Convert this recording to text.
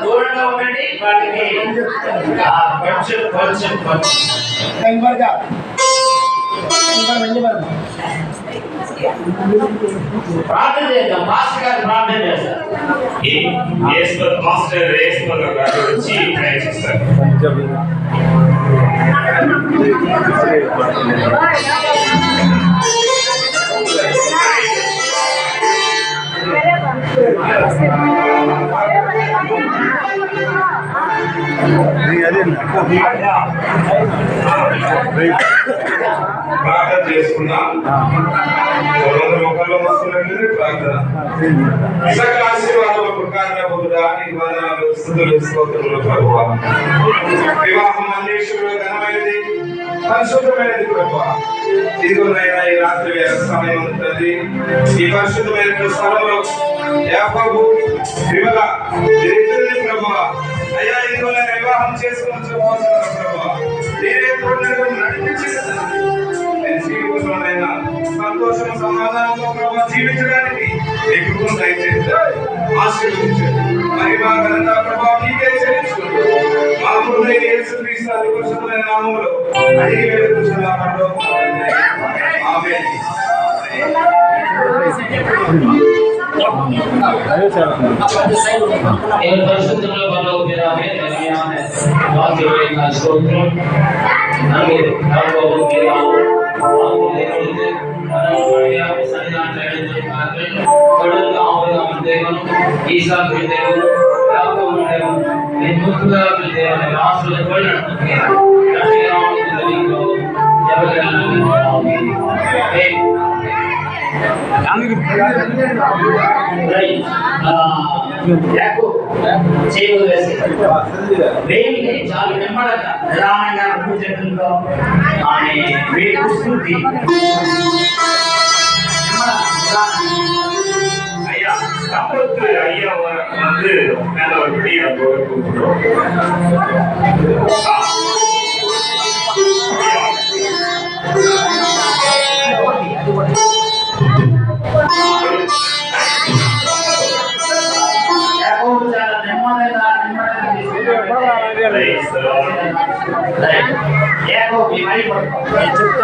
దూరంగా ఉండండి వాటికి ప్రార్థన చేద్దాం. మాస్టర్ గారు ప్రార్థన చేస్తారు. మాస్టర్ గారు వచ్చి ప్రయత్నిస్తారు. ప్రార్థన చేసుకున్నా ముఖంలో వస్తున్నట్టు ప్రార్థన సకల ఆశీర్వాదాలకు కారణమవుతుందా నీకు వందనాలు స్తుతులు స్తోత్రములు ప్రభువా. వివాహం అన్వేషణలో ఘనమైనది పరిశుద్ధమైనది ప్రభువా. ఇదిగోనైనా ఈ రాత్రి వేళ సమయం ఉంటుంది. ఈ పరిశుద్ధమైన స్థలంలో యాకోబు విమల ఇద్దరిని ప్రభువా అయ్యా ఇదిగోనైనా వివాహం చేసుకుని చెప్పవలసిన ప్రభువా నేనే తోడుగా నడిపించేది జీవితంలోనైనా సంతోషం సమాధానంతో ప్రభావ జీవించడానికి ఎక్కువ దయచేసి ఆశీర్వదించండి. మరి మా ఘనత ప్రభావం నీకే చెల్లించుకుంటూ మా ముందు యేసుక్రీస్తు అతి పరిశుద్ధమైన నామములో అడిగి వేడుకుంటున్నాము. ఆమేన్. చాలా నెమ్మడగా నిదానంగా పూజలో ఆమె వేడుకుంది. ஐயா சம்பத்து ஐயா வந்து மேல ஒரு Ecco, mi